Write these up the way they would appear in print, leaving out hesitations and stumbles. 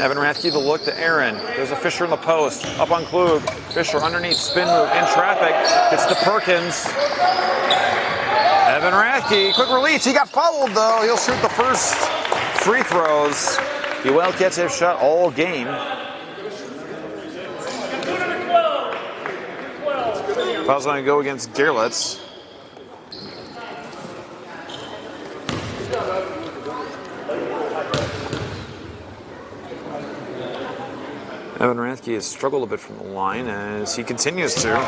Evan Rathke the look to Aaron. There's a Fisher in the post. Up on Klug. Fisher underneath, spin move, in traffic. Gets to Perkins. Evan Rathke, quick release. He got fouled though. He'll shoot the first free throws. The Wildcats have shot all game. Foul's going to go against Gerlitz. Evan Rathke has struggled a bit from the line as he continues to.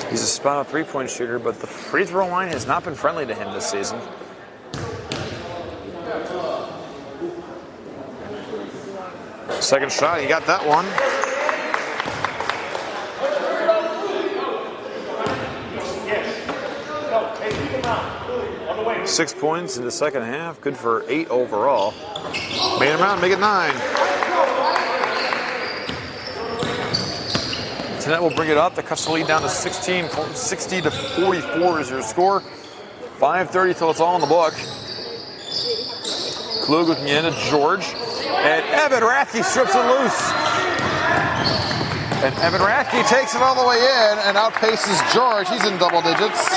He's a spot-up three-point shooter, but the free throw line has not been friendly to him this season. Second shot, he got that one. Six points in the second half, good for 8 overall. Made him out, make it 9. Tonight will bring it up. That cuts the lead down to 16, 60 to 44 is your score. 5:30 till it's all in the book. Klug looking in at George. And Evan Rathke strips it loose. And Evan Rathke takes it all the way in and outpaces George. He's in double digits.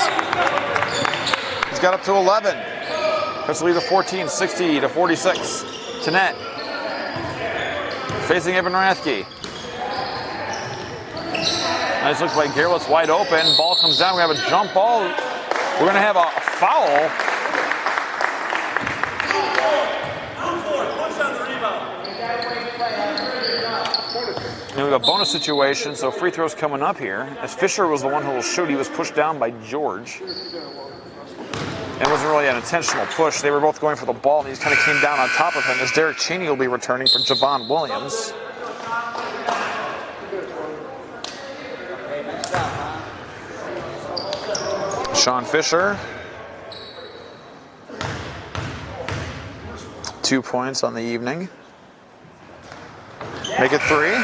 He's got up to 11. Cuts the lead to 14, 60 to 46. Tenet facing Evan Rathke. Nice looks like Gerlitz wide open. Ball comes down. We have a jump ball. We're going to have a foul. And we have a bonus situation, so free throws coming up here. As Fisher was the one who will shoot, he was pushed down by George. It wasn't really an intentional push. They were both going for the ball, and he just kind of came down on top of him as Derek Cheney will be returning for Javon Williams. Sean Fisher. 2 points on the evening. Make it 3.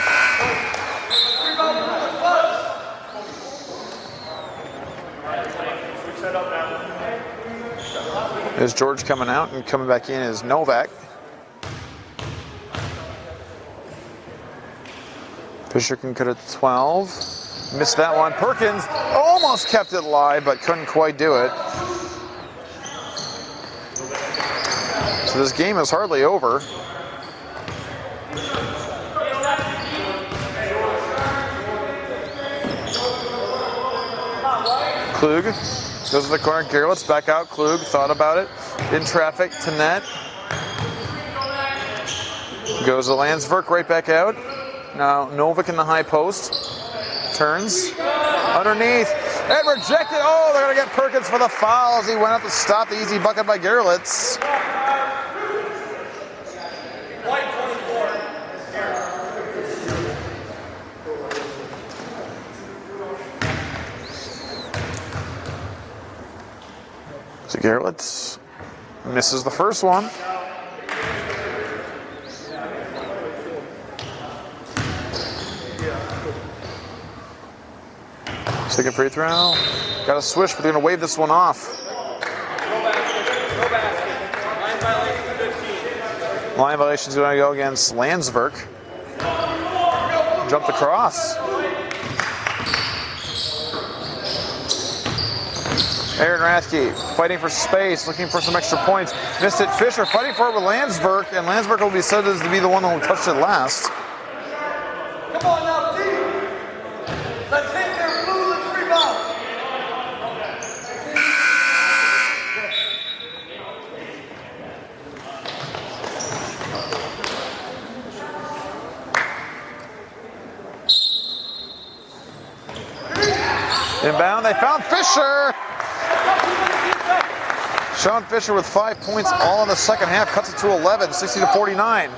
There's George coming out, and coming back in is Novak. Fisher can cut it to 12. Missed that one. Perkins almost kept it live, but couldn't quite do it. So this game is hardly over. Klug goes to the corner. Gerlitz back out. Klug thought about it. In traffic. Tenet goes to Landsverk right back out. Now Novak in the high post. Turns underneath and rejected. Oh, they're going to get Perkins for the foul as he went up to stop the easy bucket by Gerlitz. So Gerlitz misses the first one. Second free throw. Got a swish, but they're going to wave this one off. Line violation is going to go against Landsverk. Jumped across. Aaron Rathke fighting for space, looking for some extra points. Missed it. Fisher fighting for it with Landsverk, and Landsverk will be said as to be the one that touched it last. Come on now, team. Let's hit their blue. Let's rebound. Inbound, they found Fisher. Sean Fisher with 5 points all in the second half, cuts it to 11, 60 to 49.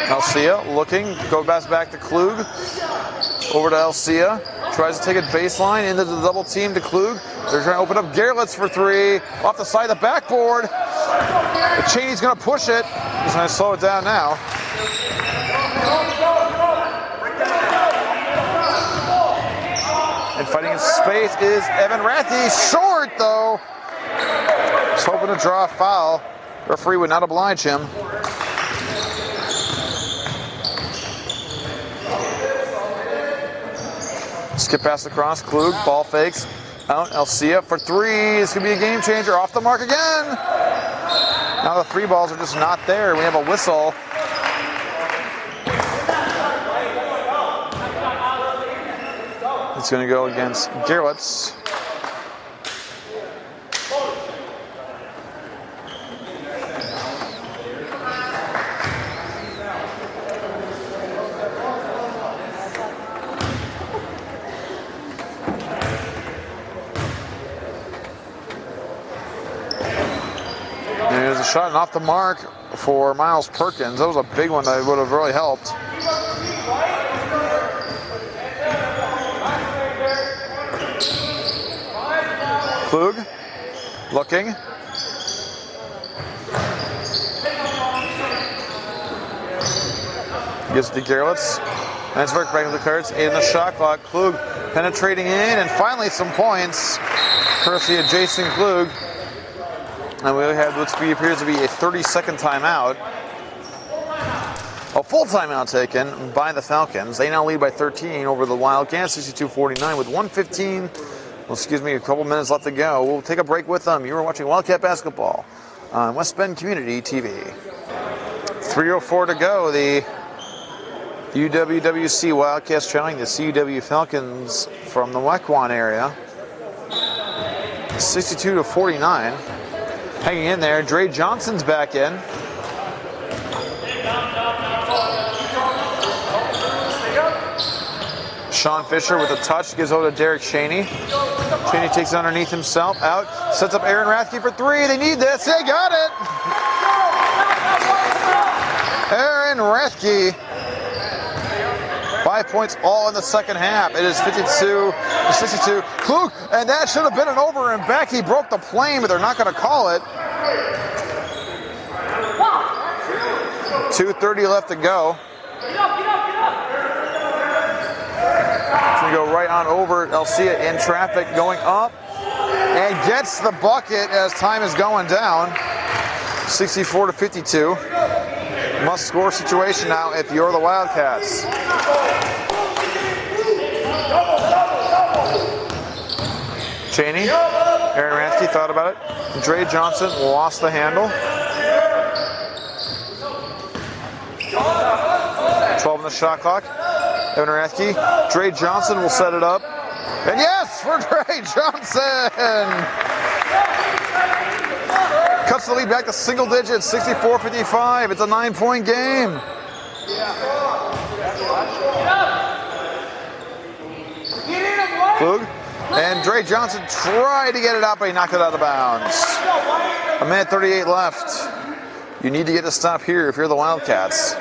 Alcia looking, go back to Klug. Over to Alcia, tries to take it baseline into the double team to Klug. They're trying to open up Gerlitz for 3, off the side of the backboard. Cheney's going to push it. He's going to slow it down now. And fighting in space is Evan Rathke. Short, though. Just hoping to draw a foul. Referee would not oblige him. Skip pass across. Klug, ball fakes. Out, Alcia for three. This could be a game changer. Off the mark again. Now the three balls are just not there. We have a whistle. It's going to go against Gerlitz. There's a shot and off the mark for Miles Perkins. That was a big one that would have really helped. Klug looking. Gives it to Gerlitz. Nice work back to the cards. 8 in the shot clock. Klug penetrating in, and finally some points. Courtesy of Jason Klug. And we have what appears to be a 30-second timeout. A full timeout taken by the Falcons. They now lead by 13 over the Wildcats, 62-49 with 1:15. A couple minutes left to go. We'll take a break with them. You are watching Wildcat Basketball on West Bend Community TV. 3:04 to go. The UWWC Wildcats trailing the CUW Falcons from the Wequan area. 62-49. Hanging in there. Dre Johnson's back in. Sean Fisher with a touch, gives over to Derek Cheney. Cheney takes it underneath himself, out, sets up Aaron Rathke for three. They need this, they got it! Aaron Rathke. 5 points all in the second half. It is 52-62. Klug, and that should have been an over and back. He broke the plane, but they're not going to call it. 2:30 left to go. It's going to go right on over. Alcia in traffic, going up, and gets the bucket as time is going down. 64-52. Must-score situation now if you're the Wildcats. Cheney, Aaron Rathke thought about it. Dre Johnson lost the handle. 12 in the shot clock. Evan Rathke. Dre Johnson will set it up. And yes, for Dre Johnson! Cuts the lead back to single digits, 64-55. It's a 9-point game. Klug. And Dre Johnson tried to get it out, but he knocked it out of bounds. 1:38 left. You need to get a stop here if you're the Wildcats.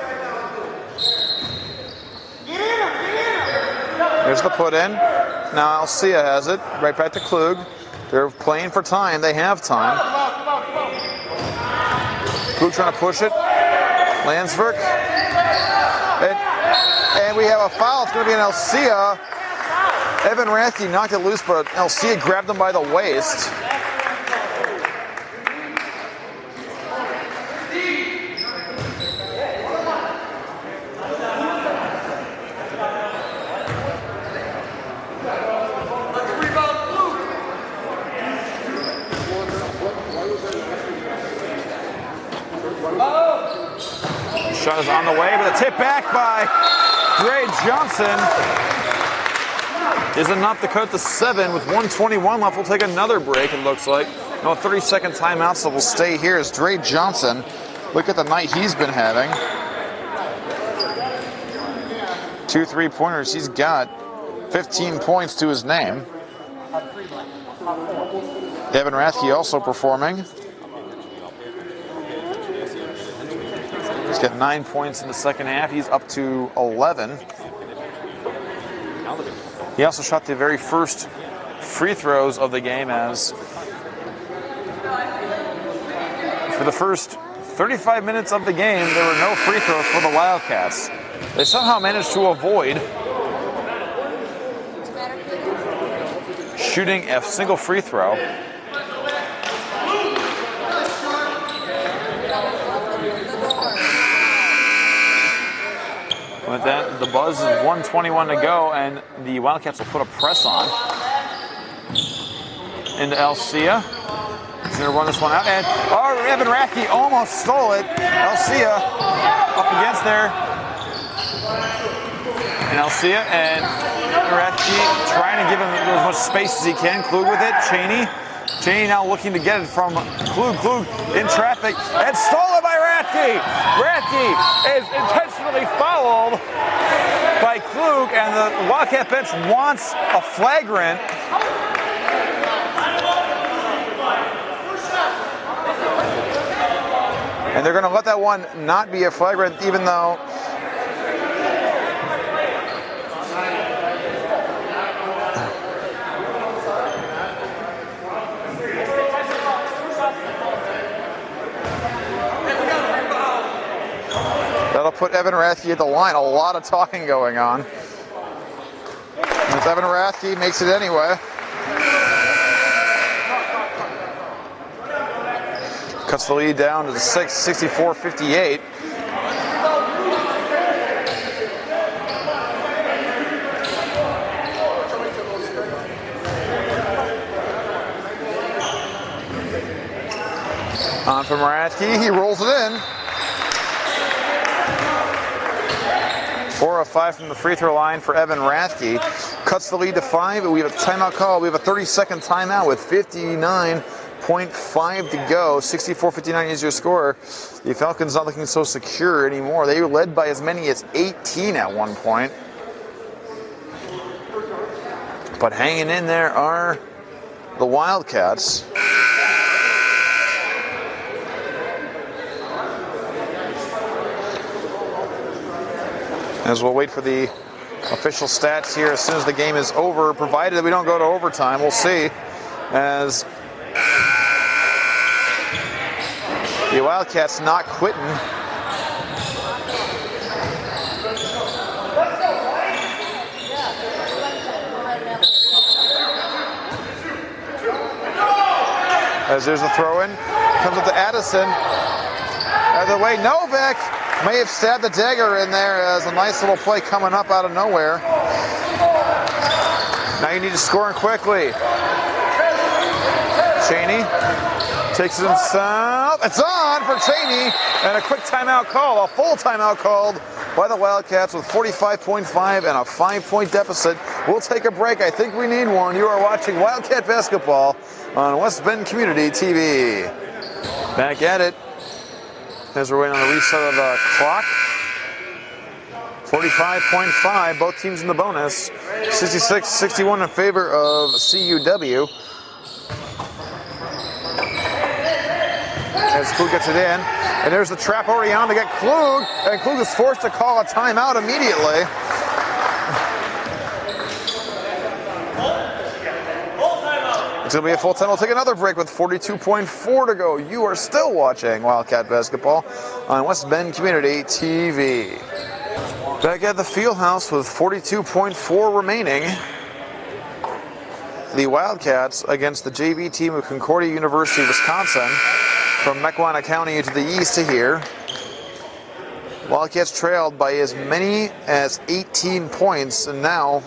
There's the put in. Now Alcia has it. Right back to Klug. They're playing for time. They have time. Klug trying to push it. Landsberg. And we have a foul. It's going to be an Alcia. Evan Rathke knocked it loose, but Alcia grabbed him by the waist. Shot is on the way, but a tip back by Dre Johnson is enough to cut to 7 with 1:21 left. We'll take another break, it looks like. No 30-second timeout, so we'll stay here as Dre Johnson. Look at the night he's been having. 2 3-pointers. He's got 15 points to his name. Evan Rathke also performing. He's got 9 points in the second half. He's up to 11. He also shot the very first free throws of the game, as for the first 35 minutes of the game, there were no free throws for the Wildcats. They somehow managed to avoid shooting a single free throw. With that, the buzz is 1:21 to go, and the Wildcats will put a press on. Into Alcia. He's going to run this one out, and Evan Rathke almost stole it. Alcia up against there. And Alcia and Rathke trying to give him as much space as he can. Klug with it. Cheney now looking to get it from Klug. Klug in traffic and stolen by Rathke. Rathke is intentionally fouled by Klug, and the Wildcat bench wants a flagrant. And they're going to let that one not be a flagrant, even though that'll put Evan Rathke at the line. A lot of talking going on. As Evan Rathke makes it anyway. Cuts the lead down to the 64-58. On from Rathke, he rolls it in. 4 of 5 from the free throw line for Evan Rathke. Cuts the lead to 5, but we have a timeout call. We have a 30-second timeout with 59.5 to go. 64-59 is your score. The Falcons not looking so secure anymore. They were led by as many as 18 at one point. But hanging in there are the Wildcats. As we'll wait for the official stats here as soon as the game is over, provided that we don't go to overtime. We'll see. As the Wildcats not quitting. As there's a throw in, comes up to Addison. Either way, Novak may have stabbed the dagger in there as a nice little play coming up out of nowhere. Now you need to score in quickly. Cheney takes it himself. It's on for Cheney, and a quick timeout call, a full timeout called by the Wildcats with 45.5 and a 5-point deficit. We'll take a break. I think we need one. You are watching Wildcat Basketball on West Bend Community TV. Back at it as we're waiting on the reset of the clock. 45.5, both teams in the bonus. 66-61 in favor of CUW. As Klug gets it in, and there's the trap already on to get Klug, and Klug is forced to call a timeout immediately. It's going to be a full time. We'll take another break with 42.4 to go. You are still watching Wildcat Basketball on West Bend Community TV. Back at the Fieldhouse with 42.4 remaining. The Wildcats against the JV team of Concordia University, Wisconsin. From Mequon County to the east to here. Wildcats trailed by as many as 18 points, and now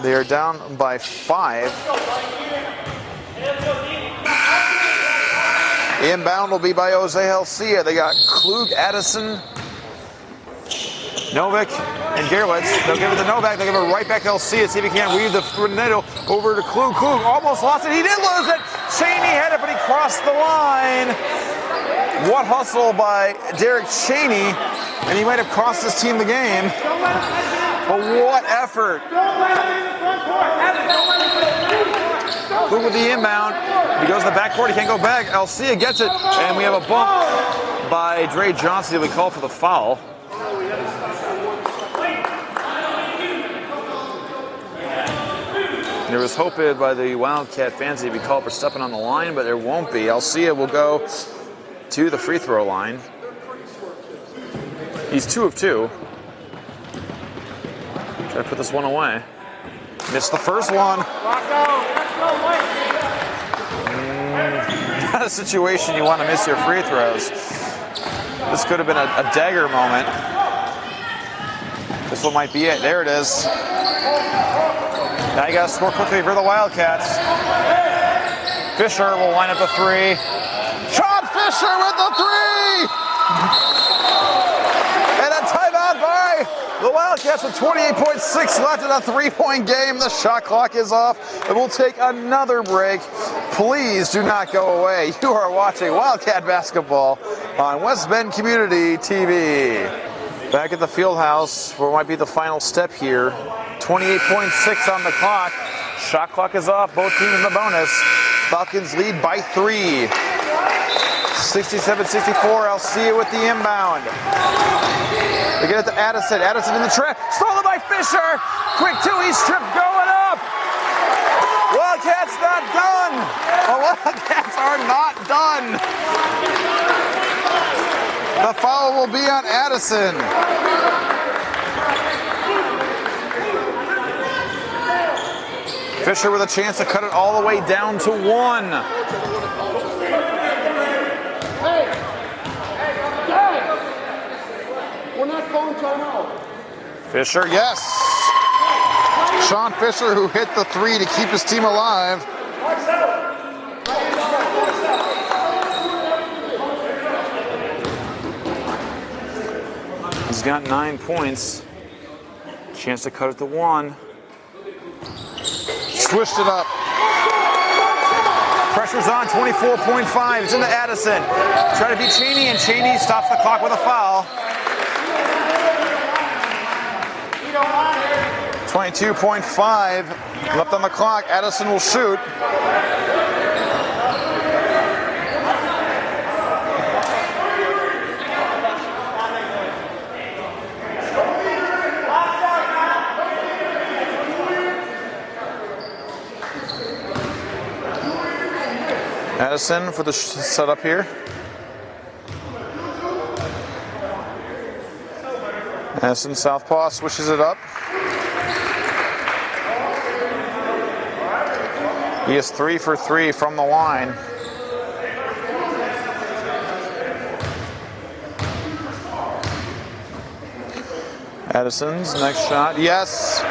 they are down by 5. The inbound will be by Jose Alcia. They got Klug, Addison, Novak, and Gerlitz. They'll give it to Novak. They'll give it right back to Alcia. See if he can't weave the tornado over to Klug. Klug almost lost it. He did lose it. Cheney had it, but he crossed the line. What hustle by Derek Cheney, and he might have cost his team the game. But what effort. Klug with the inbound. He goes to the backcourt. He can't go back. Alcia gets it, and we have a bump by Dre Johnson. We call for the foul. There was hope by the Wildcat fans he'd be called for stepping on the line, but there won't be. Alcia will go to the free throw line. He's 2 of 2. Try to put this one away. Missed the first one. Not a situation you want to miss your free throws. This could have been a dagger moment. This one might be it. There it is. Now you got to score quickly for the Wildcats. Fisher will line up the three. Sean Fisher with the three! And a timeout by the Wildcats with 28.6 left in a three-point game. The shot clock is off, and we'll take another break. Please do not go away. You are watching Wildcat basketball on West Bend Community TV. Back at the field house for what might be the final step here. 28.6 on the clock. Shot clock is off. Both teams in the bonus. Falcons lead by 3. 67-64. Alcia with the inbound. They get it to Addison. Addison in the trap. Stolen by Fisher. Quick two-he strip going up. Wildcats not done. The Wildcats are not done. The foul will be on Addison. Fisher with a chance to cut it all the way down to 1. We're not calling timeout. Fisher, yes. Sean Fisher, who hit the three to keep his team alive. He's got 9 points. Chance to cut it to 1. Swished it up. Pressure's on, 24.5. It's into Addison. Try to beat Cheney, and Cheney stops the clock with a foul. 22.5 left on the clock. Addison will shoot. Addison for the setup here. Addison southpaw swishes it up. He is 3 for 3 from the line. Addison's next shot, yes.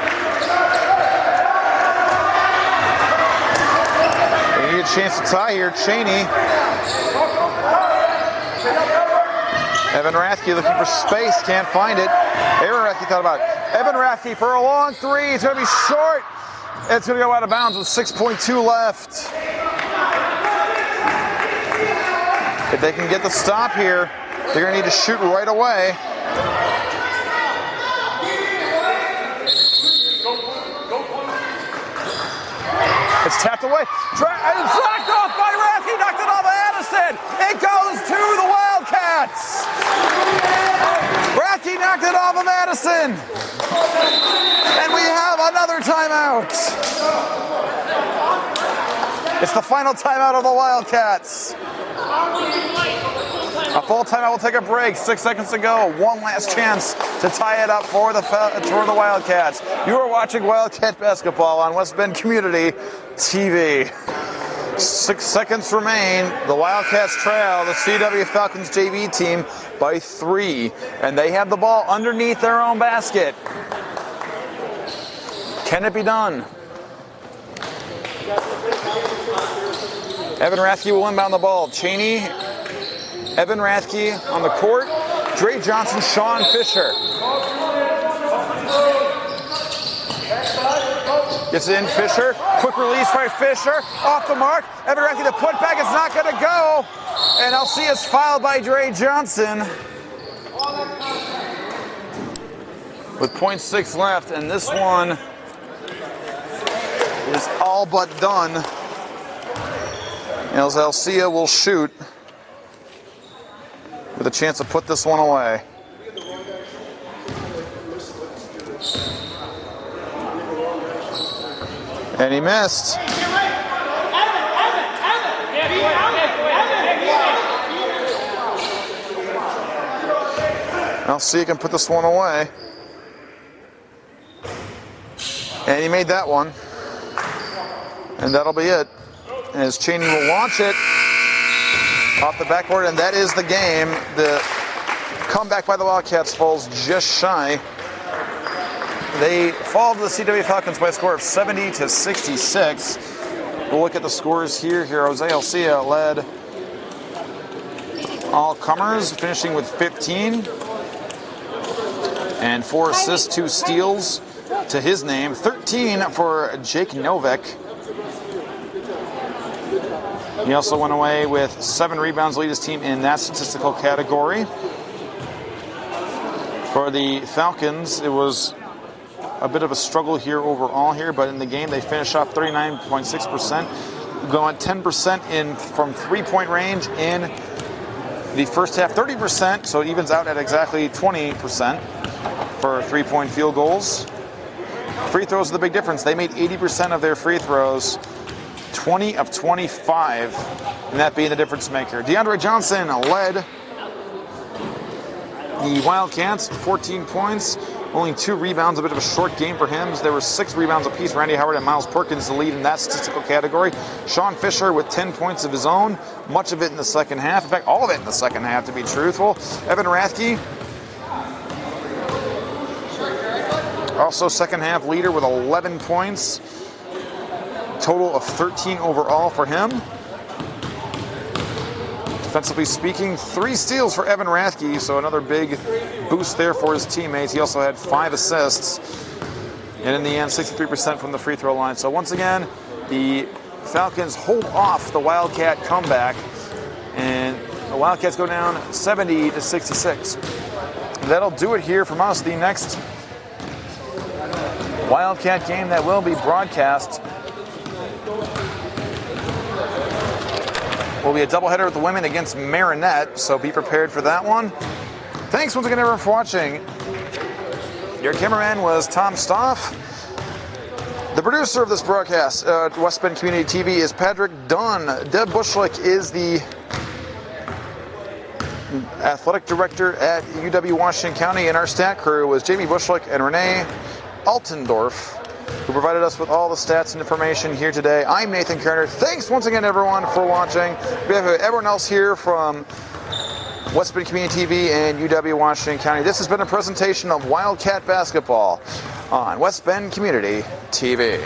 They need a chance to tie here. Cheney. Evan Rathke looking for space, can't find it. Aaron Rathke thought about it. Evan Rathke for a long three. It's going to be short. It's going to go out of bounds with 6.2 left. If they can get the stop here, they're going to need to shoot right away. It's tapped away. It's knocked off by Rathke. Knocked it off of Addison. It goes to the Wildcats. Rathke knocked it off of Addison. And we have another timeout. It's the final timeout of the Wildcats. A full timeout will take a break. 6 seconds to go. One last chance to tie it up for the Wildcats. You are watching Wildcat basketball on West Bend Community TV. 6 seconds remain. The Wildcats trail the CW Falcons JV team by 3, and they have the ball underneath their own basket. Can it be done? Evan Rathke will inbound the ball. Cheney, Evan Rathke on the court. Dre Johnson, Sean Fisher. Gets it in, Fisher. Quick release by Fisher. Off the mark. Evan Rathke, the putback is not going to go. And Alcia is fouled by Dre Johnson. With 0.6 left, and this one is all but done. As Alcia will shoot with a chance to put this one away. And he missed. Alcia can put this one away. And he made that one. And that'll be it. As Cheney will launch it off the backboard, and that is the game. The comeback by the Wildcats falls just shy. They fall to the CW Falcons by a score of 70-66. We'll look at the scores here. Jose Alcia led all comers, finishing with 15. And 4 assists, 2 steals to his name. 13 for Jake Novak. He also went away with 7 rebounds, lead his team in that statistical category. For the Falcons, it was a bit of a struggle here overall here, but in the game they finished off 39.6%, going 10% in from 3-point range in the first half, 30%, so it evens out at exactly 20% for 3-point field goals. Free throws are the big difference. They made 80% of their free throws, 20 of 25, and that being the difference maker. DeAndre Johnson led the Wildcats, 14 points, only 2 rebounds, a bit of a short game for him. There were 6 rebounds apiece. Randy Howard and Miles Perkins the lead in that statistical category. Sean Fisher with 10 points of his own, much of it in the second half. In fact, all of it in the second half, to be truthful. Evan Rathke, also second half leader with 11 points. Total of 13 overall for him. Defensively speaking, 3 steals for Evan Rathke, so another big boost there for his teammates. He also had 5 assists, and in the end, 63% from the free throw line. So once again, the Falcons hold off the Wildcat comeback, and the Wildcats go down 70-66. That'll do it here from us. The next Wildcat game that will be broadcast will be a doubleheader with the women against Marinette, so be prepared for that one. Thanks once again, everyone, for watching. Your cameraman was Tom Stoff. The producer of this broadcast at West Bend Community TV is Patrick Dunn. Deb Bushlick is the athletic director at UW Washington County, and our stat crew was Jamie Bushlick and Renee Altendorf, who provided us with all the stats and information here today. I'm Nathan Kerner. Thanks once again, everyone, for watching. We have everyone else here from West Bend Community TV and UW Washington County. This has been a presentation of Wildcat Basketball on West Bend Community TV.